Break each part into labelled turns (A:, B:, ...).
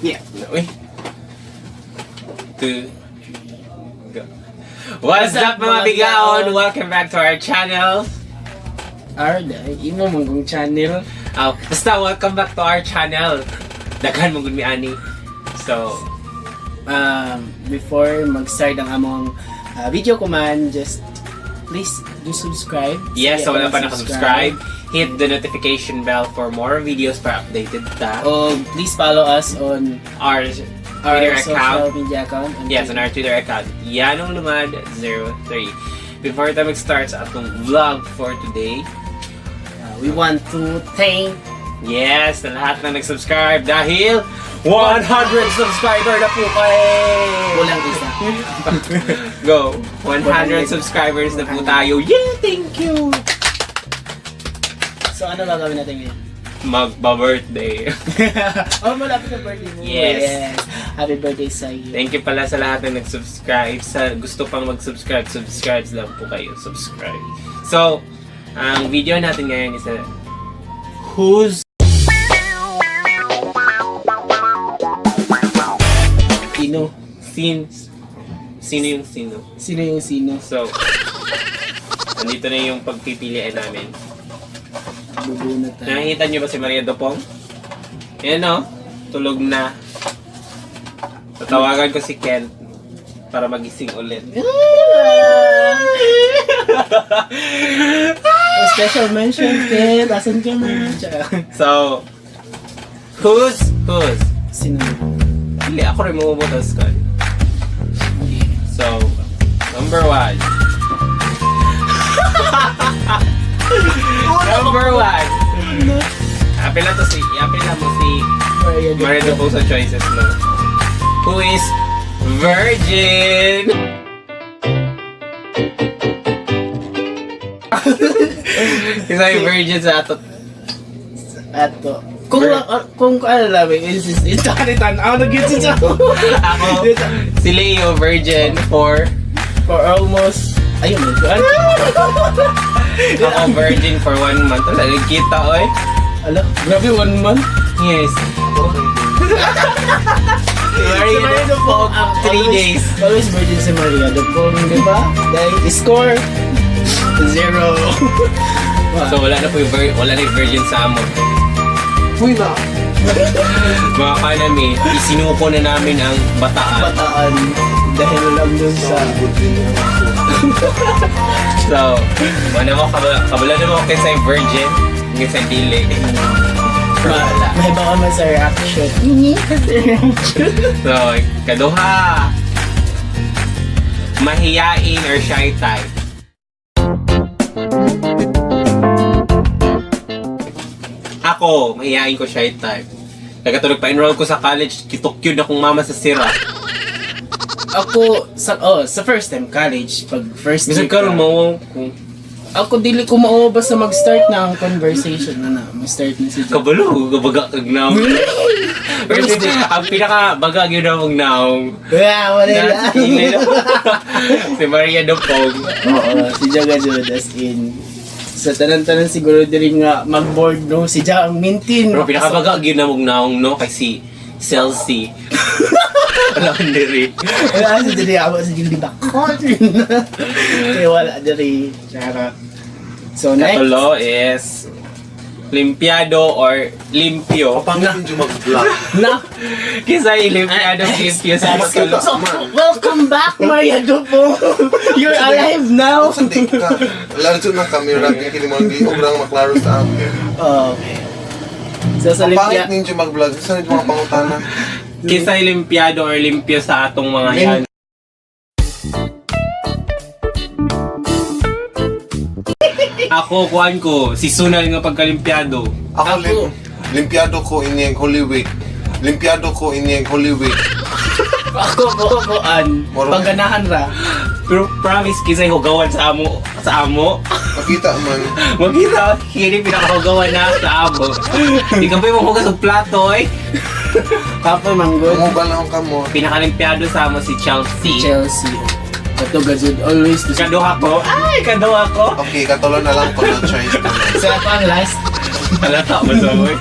A: Yeah. Uy. 2, go. What's up mga bigaon? Welcome back to our channel.
B: Imo mong channel.
A: Basta welcome back to our channel. Daghan mong gud mi ani. So,
B: Before mag-start ang among video ko man, just please do subscribe.
A: yes, so wala pa naka-subscribe, hit the notification bell for more videos para updated ta.
B: O please follow us on
A: Our
B: our
A: Twitter
B: social
A: account.
B: media account.
A: Yes, on our Twitter account, Yanong Lumad 03. Before tayo mag-start sa atong vlog for today,
B: We want to thank
A: yes, na lahat na nag-subscribe dahil 100 subscriber na po kayo!
B: Walang isa.
A: Go! 100 subscribers na po tayo. Yay! Thank you!
B: So ano gagawin natin ngayon?
A: Magba-birthday.
B: Malapit na birthday mo.
A: Yes.
B: Happy birthday sa iyo.
A: Thank you pala sa lahat na nag-subscribe. Sa gusto pang mag-subscribe, subscribe lang po kayo. Subscribe. So, ang video natin ngayon is who's
B: Sino?
A: Sino yung sino?
B: Sino yung sino?
A: So, andito na yung pagpipilian namin.
B: Bubuo na tayo.
A: Nakikita niyo ba si Maria Dopong? Yan o, tulog na. Tatawagan ko si Ken para magising ulit.
B: Special mention, Ken. Asan ka man?
A: So, who's?
B: Sino?
A: Hindi, ako rin mabubutas ko. So, number 1. Number 1. Apela mo si Maria Dopong sa choices mo. Who is virgin? Isa yung virgin sa ato.
B: Ato. Kung ano lang, is itaritan. Ako nag-gets siya.
A: Ako, si Leo, virgin for
B: almost, ayun,
A: ako virgin for 1 month. Wala, nagkita, oy.
B: Ala, grabe 1 month.
A: Yes.
B: Si Maria Dopong,
A: 3 days.
B: Always virgin si Maria Dopong, di ba? Dahil score 0.
A: So wala na po wala na yung virgin sa amo.
B: Uy na.
A: Mga kanami, isinuko na namin ang bataan.
B: Bataan. Dahil lang dun sa...
A: So, wala mo, kabala na mo kasi virgin, hindi sa dili.
B: May baka man sa reaction.
A: So, kaduha. Mahiyain or shy type. Ako, mahihain ko shy type. Kagatulog pa-enroll ko sa college, kitok-cute akong mama sa sira.
B: Ako, sa first time college, pag first
A: Minsan
B: year
A: karon mo
B: ako dili ko mao basta mag-start na ang conversation na mag-start na si John.
A: kabalo, kabaga kag naong. First day, ang pinaka-baga yun na mong naong.
B: Wala lang.
A: Si Maria Dopong.
B: Oo, si Jaga Judas in. Sa tanan-tanan siguro diri nga mag-board no, si Jaga ang mintin.
A: Pero pinaka-baga yun na mong naong no, kay si Celsi. Wala kang diri.
B: Wala si diri ako sa Jildi ba? Kaya wala diri. Charot. So next.
A: Katulo is limpiado or limpyo.
C: Pangit yung mag-vlog.
B: Na.
A: Kisa limpiado limpyo sa katulo.
B: So, welcome back, Maria Dopong. You're alive now.
C: Sandi ka. Lalo na camera kaya kinimangi obrang maklaro sa akin.
B: Okay. So sa
C: Pangit
B: limpya.
C: ninyo mag-vlog. Saan yung mga pangutanan?
A: Kisa limpiado or limpyo sa atong mga yan. Ako, kuhan ko, si Sunal nga pagkalimpiado.
C: Ako, limpiado ko inyeng Holy Week. Limpiado ko inyeng Holy Week.
B: Ako, pagganahan ra.
A: Pero promise, kisay hugawan sa amo. Sa amo.
C: Makita man.
A: Magkita, kini pinakahugawan na sa amo. Di ka pa yung hugas ng plato, eh.
B: Papa Manggod.
C: Umuban lang ako kamo.
A: Pinakalimpiado sa amo si Chelsea.
B: Chelsea. Kato gazud always to
A: Kaduha ko. Ay, kaduha ko.
C: Okay, katulad na lang ko ng choice ko.
B: Sa ako ang last.
A: Halata mo sa boy.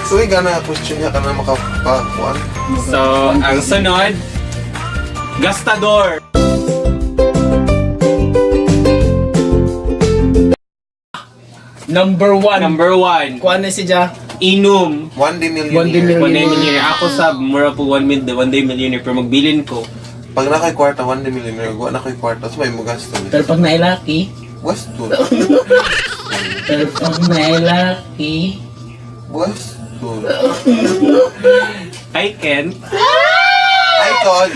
C: So, na question niya ka na makakuan.
A: So, ang sunod, Gastador.
B: Number 1.
A: Number 1,
B: Kuha na si Ja.
A: Inom.
C: 1 day millionaire.
B: 1 day
A: One day millionaire. Ako sa mura po 1 day millionaire. Pero magbilin ko.
C: Pag na ko'y kwarta, 1 day millionaire. Guwa na ko'y kwarta. So, may mo gasto.
B: Pero pag nailaki,
C: Gasto.
B: pero pag nailaki,
C: Gasto.
A: I can.
C: Ay, Tod.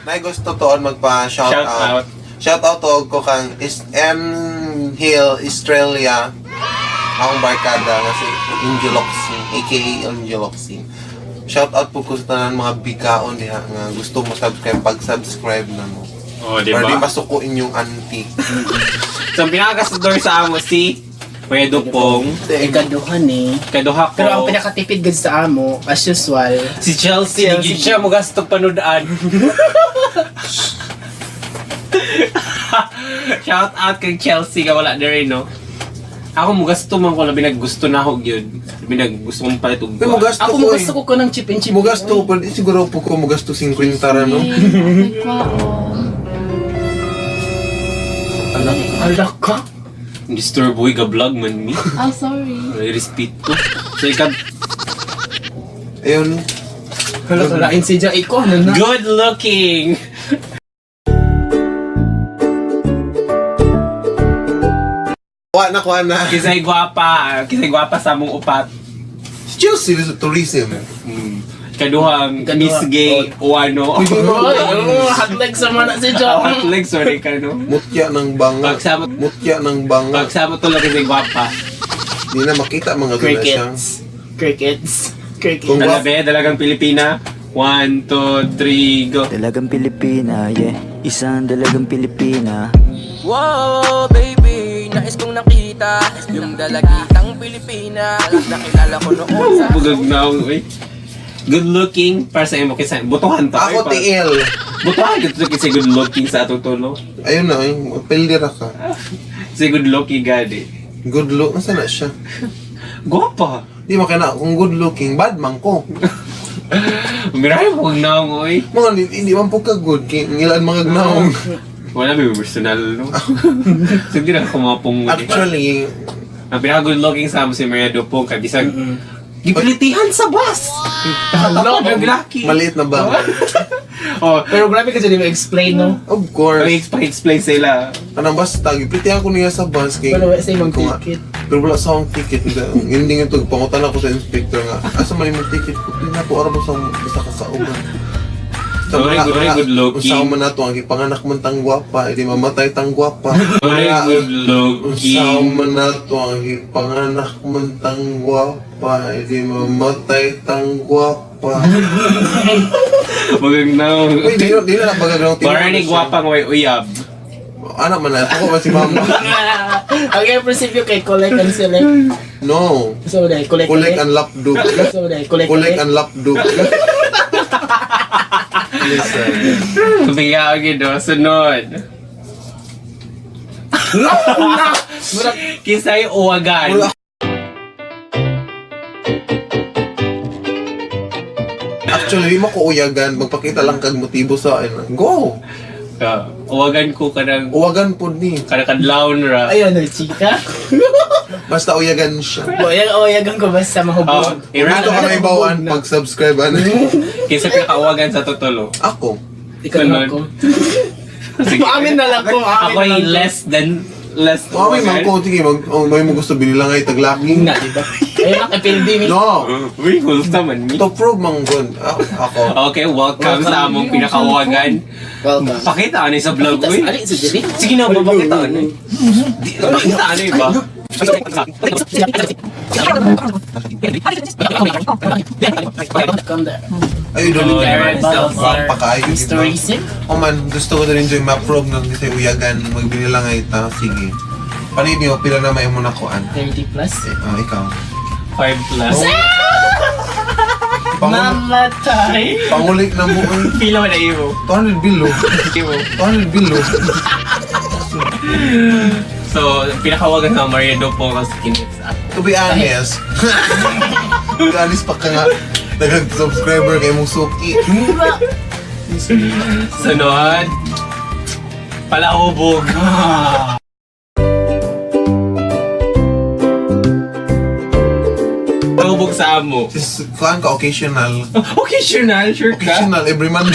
C: Nay gusto toon magpa-shout
A: Shout
C: out.
A: out.
C: Shout out to ko kang M Hill Australia. Akong barkada kasi Angel Oxing, aka Angel Oxing. Shout out po ko sa tanan mga bikaon diha nga gusto mo subscribe pag-subscribe na mo.
A: Oh,
C: Para di
A: diba?
C: masukuin yung auntie.
A: So, ang pinaka-Gastador sa amo si Kuya Dupong.
B: ikaduhan eh.
A: Kaduha ko.
B: Pero ang pinakatipid gud sa amo, as usual,
A: Si Chelsea,
B: Chelsea.
A: hindi siya mo gasto panudaan. Shout out kay Chelsea ka wala na rin, no? Ako mo gasto man ko labi naggusto na ako yun. Labi naggusto kong palit og
C: Pero mo gasto
B: ako
C: ko
B: mo
C: eh.
B: gusto ko ng chip and chip.
C: Mo gasto po, siguro po ko mo gasto 50 ra no.
B: Alak ka.
A: Disturb boy ka vlog man mi.
D: I'm sorry.
A: Ay respeto. So ikaw
C: Ayun.
B: Hala kalain si Ja iko ano na.
A: good looking.
C: Kuha na.
A: Kisay gwapa sa mong upat.
C: Chelsea is tourism.
A: Kaduhang Miss Gay o ano.
B: Hot leg sa mana si Ja.
A: Hot leg, sorry ka no.
C: Mutya ng banga.
A: Pagsama-
C: Mutya ng banga.
A: Pagsama to lang kasi gwapa.
C: Di na makita mga doon na siya.
B: Crickets. Crickets.
C: Kung
A: Dalabe, dalagang Pilipina. 1, 2, 3, go.
E: Dalagang Pilipina, yeah. Isang dalagang Pilipina.
F: Wow, baby, nais kong nakita yung dalagitang Pilipina. Nakilala ko noon sa
A: Bugag na ako, eh. Good looking para sa imo kasi butuhan to.
C: ako TL.
A: Butuhan ito kasi good looking sa atong tulo.
C: Ayun na, pildira ka.
A: Kasi good looking gani.
C: Good look, nasa na siya?
A: Gwapa.
C: Di makina, kung good looking, bad man ko.
A: Mirahay mo kung naong, oy.
C: Mga hindi man po ka good, ngilan mga gnaong.
A: Wala may personal, no? So, hindi na kumapong.
C: Actually,
A: Ang pinaka-good looking sa amo si Maria Dupong, kabisag, gipilitihan sa bus! Nakatawa ng laki.
C: maliit na ba?
A: Oh,
B: Pero grabe kasi di mo explain no.
C: Of course.
A: explain sila.
C: Kanang basta, gipitihan ko niya sa bus. Kay,
B: Pero wala sa imong
C: ko nga-
B: ticket.
C: Pero wala sa akong ticket. Hindi nga ito, pangutan ako sa inspector nga. Asa man yung ticket ko? Hindi na po, araw sa isa ka sa uban.
A: Very good looking.
C: Usaw man na ito, ang ipanganak man tang gwapa, hindi mamatay tang gwapa.
A: Very good
C: Usaw
A: looking.
C: man na ito, ang ipanganak man tang gwapa, hindi mamatay tang gwapa.
A: Magang naong.
C: Uy, di na napagagang
A: Barney gwapang way uyab.
C: Anak man na, ako ba si mama?
B: Ang yung prinsipyo kay collect and select.
C: No.
B: So dahil collect
C: Kulik ang lapdog.
B: So dahil collect.
C: Kulik ang lapdog. Listen.
A: Bigyan ako gino, sunod. Kisay uwagan.
C: Wala. Actually, di mo ko uyagan. Magpakita lang kag motibo sa akin. Go!
A: Uwagan ko kanang
C: Uwagan po ni.
A: kadlaon ra.
B: Ayun no chika.
C: Basta uyagan siya.
B: Oyagan ko basta
A: Oh,
B: mahubog.
C: Dito ka may bawaan pag-subscribe. Ano?
A: Kinsa pinakauwagan sa tutulo.
C: Ako.
B: Ikaw na ako.
A: Sige.
B: Amin na lang ko.
A: Ako ay less than
C: Mami, man ko. Sige, may mo gusto binila nga itaglaki.
B: Na, diba? Ayun ang kapildi mi.
C: No!
A: Uy, cool naman mi.
C: To prove mang good. Ako.
A: Okay, welcome sa among pinakauwagan.
B: Welcome.
A: Pakita ano sa vlog, uy.
B: Ali sa diri.
A: Sige na, papakita ano. Pakita ano ba?
B: Come there.
C: Ay, doon
A: Oh,
C: yung
A: yeah.
C: pakayo.
B: Story sim.
C: Oh man, gusto ko na rin yung ma-prove ng kasi uyagan. Magbinila nga ita. Sige. Paano yun pila na may mo na kuan?
B: 30 plus.
C: Ikaw.
A: 5 plus.
B: Mamatay.
C: Pangulik na mo.
A: Pila na iyo.
C: 200 bilo. 200 bilo.
A: So, pinakawagan sa Maria Dupong kasi kinit sa
C: To be honest, Galis pa ka nga. Nag-subscriber kay mong suki.
B: Mura.
A: Sunod. Palahubog. Palahubog sa amo.
C: Kuhan ka, occasional.
A: Occasional, sure ka?
C: Occasional, every month.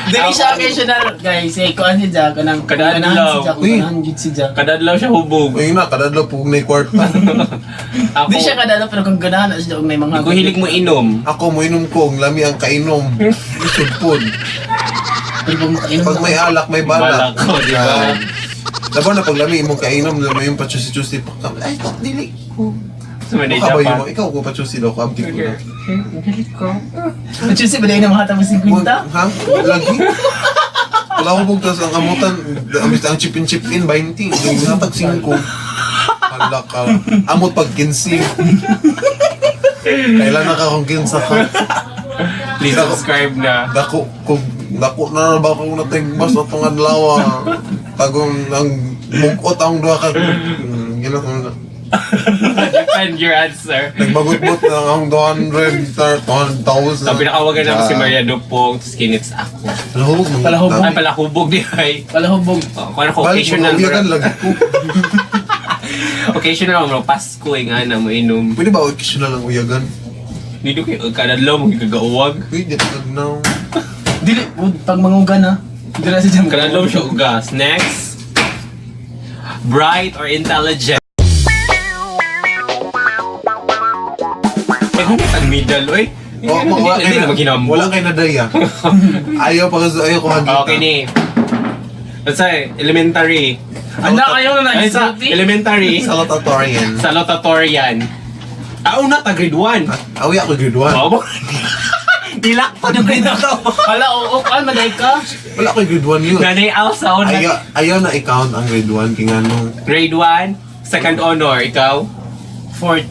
B: Dili siya occasional, guys. Eh, kuan si Jack. Kanang
A: Kadadlaw.
B: si Jack.
C: Uy.
B: Kanang gid si Jack.
A: Kadadlaw siya hubog.
C: Ayun na, kadadlaw pug na kwarta.
A: Ako,
B: Di siya kadalo pero kung ganahan na siya og may mga
A: kung hilig mo inom,
C: Ako mo inom ko, ang lami ang kainom. Isod po.
B: Pero kung makainom
C: Pag may alak, may balak.
A: balak ko, di ba?
C: Laban na pag lami imong kainom, lami yung pachusi-chusi pa ka. Ay, ito, dili.
A: Sumanay
C: Baka ba
A: siya
C: yun?
A: pa.
C: Ikaw ko pachusi daw, kamti ko na.
A: Galit ko.
B: Chusi ba dahil na mga tapos 50?
C: Ha? Lagi? Wala ko bugtas ang amutan. Ang chip-in, 20. Yung natag 5. Hala ka. Amot pag 15. Kailan na ka kung 15 ka?
A: Please subscribe na.
C: Dako na ba kung natigbas na itong adlaw. Tagong ang mugot ang doha ka. Ginatong na.
A: Defend your answer.
C: Nagbagot-bot na ang 200,000.
A: Ang pinakawagan namin si Maria Dupong, tapos kinits ako.
B: Palahubog.
A: Ay, pala hubog di ay.
B: Palahubog.
A: Kung ano ko, occasional.
C: Uyagan lagi ko.
A: Occasional mo, Pasko eh nga na mo inom.
C: Pwede ba occasional ang uyagan?
A: Dito kayo, kadadlaw mo gagawag.
C: Pwede, nagnaw.
B: Dili, pag mangugan na. Dili na si Jam.
A: Kadadlaw siya ugas. Next. Bright or intelligent? Eh, kung ang middle, oy. Hindi na maghinambog.
C: Wala kay nadaya. Ayaw ko hagita.
A: Okay ni. Let's say, elementary.
B: Anak, ayaw na
A: Ay, sa
B: nag-isulti.
A: elementary.
C: Salutatorian.
A: Salutatorian. Una ta grade 1.
C: Awi ako grade 1.
A: Oo. Dilak pa ng grade 1.
B: Hala, oo, kuan maday ka.
C: Wala ko grade 1 yun.
A: Nanay Al sound.
C: Ayaw na i-count ang grade 1 kaya ano.
A: Grade 1, second honor, ikaw.
B: Fourth.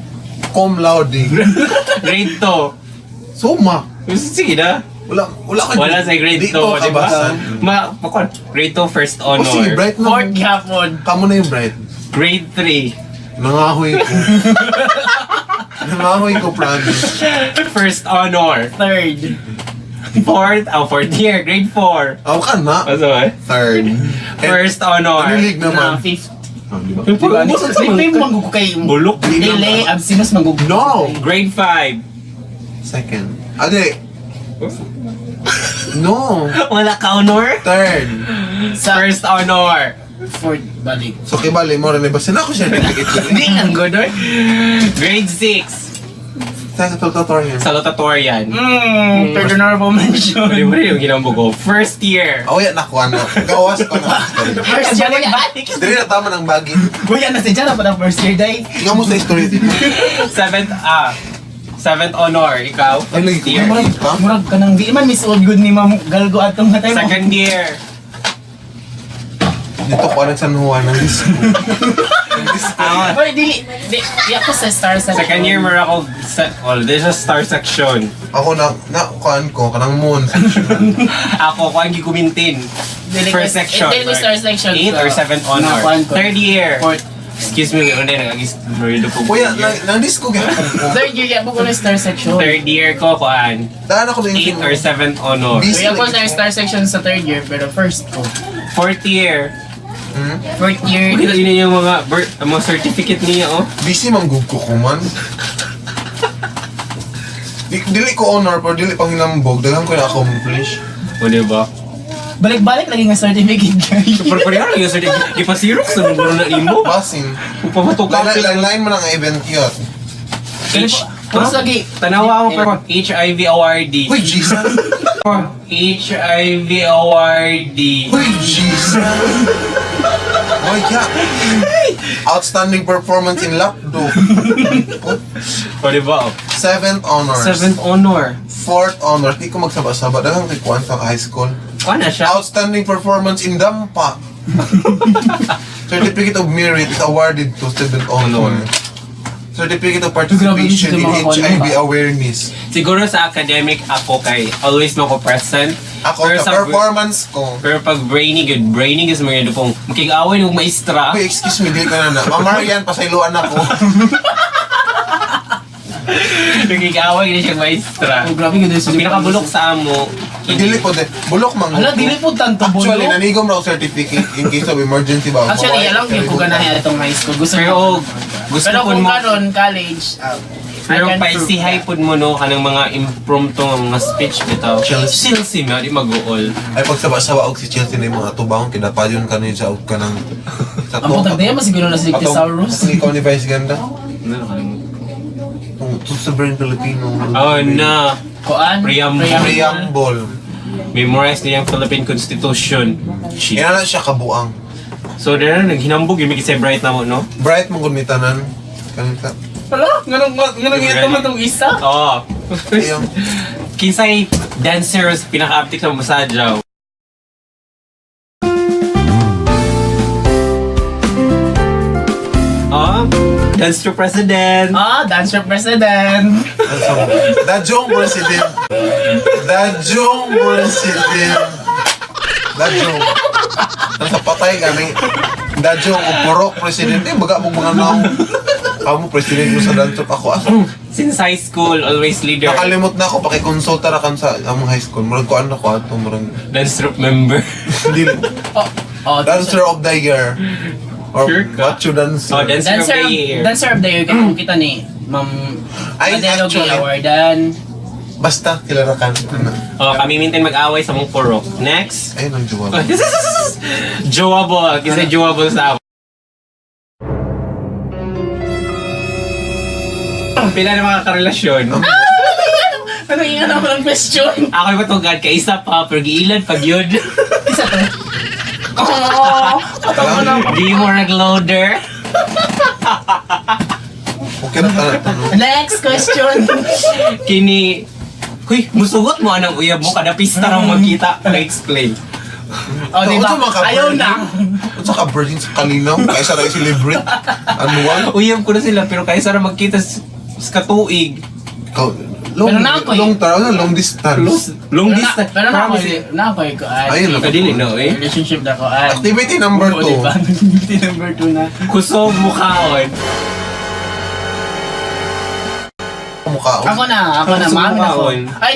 C: Cum laude.
A: Grade 2.
C: Soma.
A: Sige na.
C: Wala ko.
A: Wala sa grade 2,
C: Di ko
A: di ba?
C: kabasan.
A: Grade 2, first
C: O sige,
A: honor.
C: bright na.
B: Fourth gihapon.
C: Kamo na yung bright.
A: Grade 3,
C: Nangahoy ko. Nangahoy ko, promise.
A: first honor.
B: Third.
A: Fourth year, grade 4.
C: Aw ka na.
A: Ano eh?
C: Third.
A: First honor.
C: Panilig
B: Na
C: naman.
B: fifth.
C: Oh, di ba?
B: Diba?
A: Basta sa
B: Fifth
A: mga-
B: mangugo kay
A: Bulok.
B: Dili, absinos mangugo.
C: No!
A: Grade 5.
C: Second. Ade. No.
A: Wala ka honor?
C: Third.
B: Sa
A: First honor.
B: fourth balik.
C: So kibali mo rin ba? Sina ko siya nagkikit.
A: Hindi ang good or? Grade 6.
C: Salutatorian.
A: Salutatorian.
B: Third honorable mention.
A: Hindi mo rin yung ginambog ko. First year.
C: Oh, yan ako ano. Gawas ko na.
B: First year na.
C: Dili na tama ng bagi.
B: Kuya na si Jana pa ng first year day.
C: Ikaw mo sa story dito.
A: Seventh honor. Ikaw?
C: Ay, lagi
A: First
C: ko.
A: year.
B: Murag ka nang di man miss old good ni Ma'am Galgo atong hatay mo.
A: Second year.
C: Dito ko ng San Juan ng disco.
B: Hoy, di ako sa star sa
A: Second year, meron ako, this is star section.
C: Ako kuhaan ko, kanang moon.
A: Ako, kung ang gigumintin. First section.
B: Dili ko star section.
A: 8 or 7th honor.
B: Nakuhaan ko.
A: Third year.
B: Fourth.
A: Excuse me, hindi, nag-agis po.
C: Kuya, nang disco kaya ako.
B: Third year ya ko na star section.
A: Third year ko, kuhaan.
C: Daan ako na
A: 8 or 7th honor.
C: Busy
B: Kuya ko
C: lagi.
B: sa star section sa third year pero first ko.
A: Fourth year.
B: Fourth year.
A: Kita yun yung mga certificate niya, oh.
C: Busy manggug ko man. Dili ko honor, pero dili pang hinambog. Dagang ko na-accomplish.
A: O, diba?
B: Balik-balik lagi nga certificate guys.
A: Pero pareho lang yung certificate. Ipa-xerox sa numero na imo.
C: Basin.
A: Upamatukaw
C: Line mo ng event yun.
B: Tapos lagi.
A: Tanawa ako pero HIV awardee.
C: Uy, Jesus!
A: HIV awardee.
C: Uy, Jesus! Uy, yeah. Outstanding performance in lapdo.
A: O, diba?
C: 7th honors.
A: 7th honor.
C: 4th honors. Di ko magsaba-saba. Dagang kay Kuan sa high school.
A: Ano siya?
C: Outstanding performance in Dampa. Certificate of Merit is awarded to 7th honor. Certificate of Participation in HIV awareness.
A: Siguro sa academic ako kay always no ko present.
C: Ako,
A: Pero
C: sa performance ko.
A: Pero pag brainy is mga kung makikaway ng maestra.
C: Uy, excuse me, di ka na na. Mamarian, pasailuan ako.
A: Nagkikaway na siyang maestra.
B: Oh, grabe ganda
A: Ang pinakabulok sa amo,
C: Dili po de. Bulok man.
B: Ala, dili po tanto
C: Actually,
B: bulok.
C: nanigom raw certificate in case of emergency ba?
B: Actually, alam ko kung ganahin itong high school. Gusto
A: pero
B: ko.
A: gusto
B: Pero
A: ko
B: kung
A: mo,
B: karon college,
A: pero
B: I can
A: pa
B: prove
A: si
B: that.
A: hypod mo no, kanang mga impromptu nga mga speech bitaw. Chelsea na, di mag-uol.
C: Ay pagsaba-saba og si Chelsea na yung mga tubang kinapayon kanina sa og kanang sa
B: Ang putang daya, masiguro na si Dictosaurus.
C: Ang ikaw ni Vice Ganda.
A: Ano nakalimutan?
C: Ang sobrang Filipino.
A: Oh na,
B: Kuan?
C: Preamble.
A: memorize niya yung Philippine Constitution. Shit.
C: Kaya na siya kabuang.
A: So, dito naghinambog yung may bright na mo, no?
C: Bright mong gumitanan. Kanita.
B: Hala, ganun ito man itong isa.
A: Oo.
C: Ayun.
A: Kinsay dancers pinaka-aptic sa masadyaw. Dance to President.
B: Dance for president.
C: Dajong President. Dajong President. Dajong. Nasa patay kami. Dajong o purok President. Baga mong mga naong. Kamu President mo sa dancer. Ako aso.
A: Since high school, always leader.
C: Nakalimot na ako. Pakikonsulta na kan sa among high school. Murag ko ano ko ato. Murag.
A: Dance troupe member.
C: Hindi. Dancer of the year. Or
A: Sure ka?
C: what you dance.
A: Oh, dancer of the year.
B: Dancer of the year. Kaya kita ni Ma'am
C: Ay,
B: Madelo
C: actually.
B: Awardan.
C: Basta kilarakan.
A: Oh, kami mintin mag-away sa mong purok. Next.
C: Ayun ang juwa.
A: Joable. Kasi joable sa ako. Pila na mga karelasyon.
B: Ano yung ako ng question?
A: Ako yung matugad ka isa pa, pero giilan pag yun.
B: Isa to. Oo. Atawa na ako.
A: Di mo nag-loader.
C: Okay na tanong.
B: Next question.
A: Kini, huy, musugot mo anang uyab mo kada pista raw magkita. Pa-explain.
B: O, diba? Ayaw na.
C: At saka virgin sa kalinaw, kaysa na i-celebrate. Anual.
A: Uyab ko na sila, pero kaysa na magkita sa katuig.
C: Long,
B: Pero na ako eh.
C: long distance.
A: Long distance.
B: Pero na ako
A: Promise.
B: na ako
C: Ayun na.
A: Kadili no eh.
B: relationship na ko ay.
C: Activity number 2.
B: Diba? Activity number 2 na.
A: Kusog mukhaon.
C: Mukha
B: Ako na,
A: Gusto mo
B: maamin ako.
A: kaon?
B: Ay,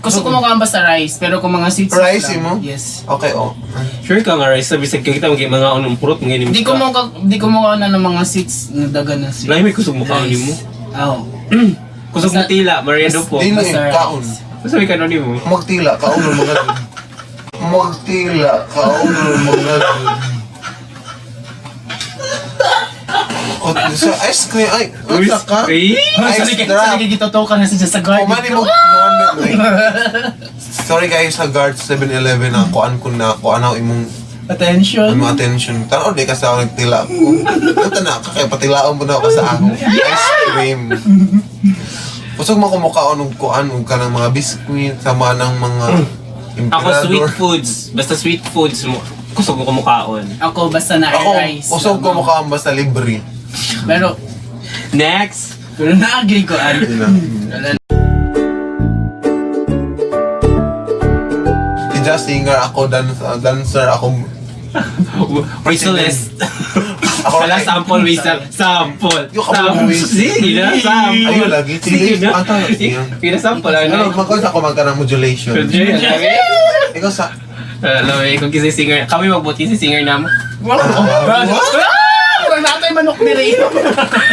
B: gusto ko mukha basta rice, pero kung mga sweets
C: Rice, mo?
B: Yes.
C: Okay, oh.
A: Sure ka nga, Rice. Sabi sa kita mga unong purot ng inim.
B: Di ko mukha na ng mga seats na dagan ng sweets.
A: Lahi may kusog mukhaon mo.
B: Oo.
A: Kusog mo tila, Mariano po.
C: Dili,
B: Basta
C: kaon.
B: rice.
A: Sabi ka nun mo.
C: Magtila, kaon ng mga dun. Magtila, kaon ng mga dun. O, sa ice cream, ay,
A: Uy,
C: wala ka?
A: eh?
C: Ice drop.
B: Gitotokan na siya sa guard.
C: Kumani mo, sorry guys, sa guard 7-Eleven na kuan ko na, kuan ako imong
B: Attention.
C: Ang mga attention. Tanaw, di kasi ako nagtila ko. Ito na, kaya patilaan mo na ako sa ako. Ice cream. Kusog mo kumukhaon og kuan og kanang mga biskuit sama ng mga
A: Ako sweet foods. Basta sweet foods mo. Kusog mo kumukhaon.
B: Ako basta na
C: Ako,
B: rice.
C: kusog kumukhaon basta libre.
B: Pero,
A: Next.
B: pero na-agree ko.
C: Hindi na. Si Just singer, ako dancer, ako
A: Whistleist.
C: Ako
A: Wala sample whistle. Sample.
C: Yung kapag whistle.
A: Sige na, sample.
C: Ayun lagi.
A: Sige na.
C: Ata, sige.
A: Pina sample.
C: Ano, magkakita ako magka ng modulation. Ikaw sa...
A: Alam mo, kung kasi singer, kami magbuti si singer na mo.
B: Wala natin manok ni Ray.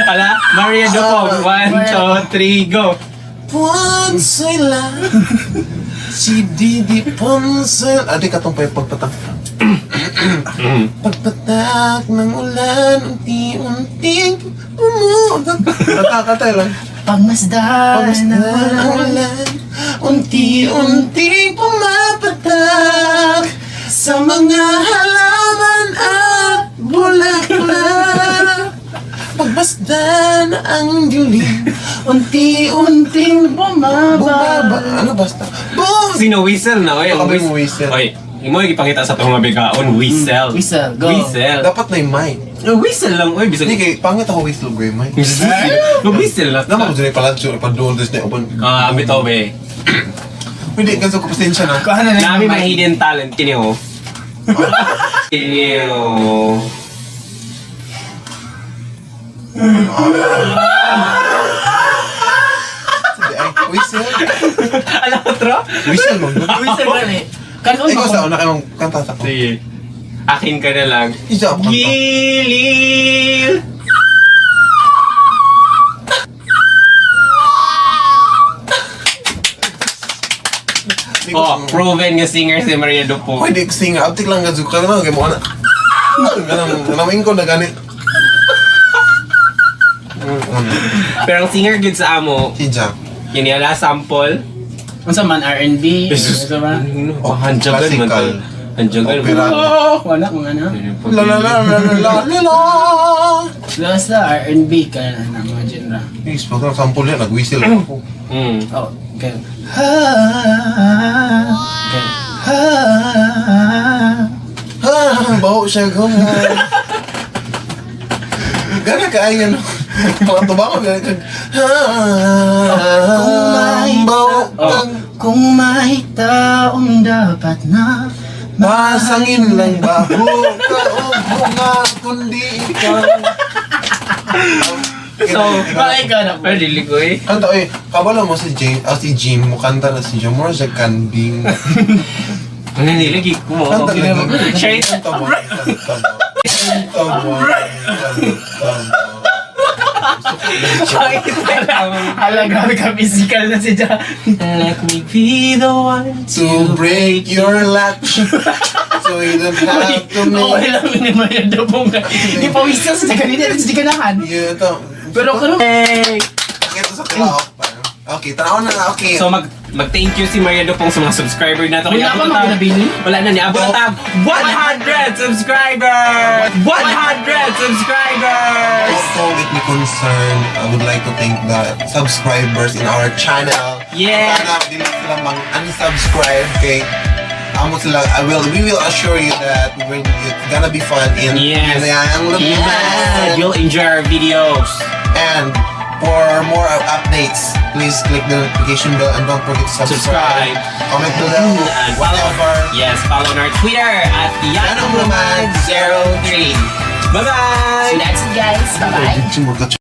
A: Ala, Maria Dupong. 1, 2, 3, go.
C: Ponsela si Didi Ponsel. Adi ka tong pagpatak. Pagpatak ng ulan, unti-unting umuulan. Kata lang.
B: Pagmasdan
C: ng ulan, unti-unting pumapatak sa mga halaman at bulaklak. Pagbasdan ang dilim, unti-unting bumaba. Ano basta?
A: Sino whistle na? Oy,
C: Baka may whistle.
A: Oy, imo ipakita sa itong mga bigaon, whistle.
B: Whistle, go.
A: Whistle.
C: Dapat na yung mic.
A: Whistle lang, oy. Bisag.
C: Hindi kay pangit ako whistle gray mic.
A: Whistle lang.
C: Naman ko dyan yung paladyo, ipadol, this na upan.
A: Ambit o, be.
C: Hindi, ganso ko pasensya na.
B: Kuha na
A: Nami
B: lang
A: mga hidden talent, kini o. Kini o.
C: Whistle mo.
B: Whistle ka ni. Kanon
C: Ikaw
B: mo.
C: sa una kayong kanta sa ko.
A: Sige. Akin ka na lang.
C: Isa ako kanta.
A: Gilil! Oh, proven nga singer si Maria Dupo.
C: Pwede sing. Abtik lang ka ka na. Kaya mo na. Ganaming ko na ganit.
A: Pero ang singer good sa amo,
C: Hija.
A: kiniyala sample.
B: Unsa man R&B? Unsa man?
A: Hanjagan man
C: classical.
A: to. Hanjagan man.
C: Opera.
B: Oh, wala kung ano.
C: La la la la la la la la.
B: Basta R&B ka na mga genre.
C: Is, pag sample yan, nag-whistle ako.
A: Mm.
B: Oh, okay. Ha. Okay. Ha.
C: Ha, baho siya gamo. Gana ka ayan. Mga tubango gana ka. Ha, baho kang
B: Kung may taong dapat na
C: pasangin lang baho ka o bunga kundi ikaw.
A: So,
B: Bakit ka na po?
A: ay, dili ko eh.
C: Kanta eh, kabalo mo si Jim, mo kanta na si Jim, more siya kanding.
A: Ano nilagi ko mo?
C: Kanta na
A: Siya
C: kanta mo. Kanta mo.
B: Halaga ka physical na si Ja.
A: Let me be the one
C: To break your latch, so you don't have to
B: Okay
C: make.
B: lang ni Maria Dabong. Di pa wisas sa kanina rin sa ganahan.
C: Yeah, ito.
B: Pero kung
A: Hey!
C: Ito sa tilaok pa. Okay, tanaw na nga, okay.
A: So mag-thank you si Maria Dupong sa mga subscriber nato.
B: Wala pa mga nabili?
A: Wala na niya. Abot na 100 subscribers! 100 subscribers!
C: Also, with me concern, I would like to thank the subscribers in our channel.
A: Yeah.
C: Sana dili sila mag-unsubscribe kay amo sila. We will assure you that it's gonna be fun in
A: Yes.
C: Yes.
A: You'll enjoy our videos.
C: And for more updates, please click the notification bell and don't forget to subscribe.
A: Subscribe.
C: Comment below.
A: And follow. Yes, follow on our Twitter at Yanong03. Bye-bye!
B: So that's it guys. Bye-bye.
C: Bye.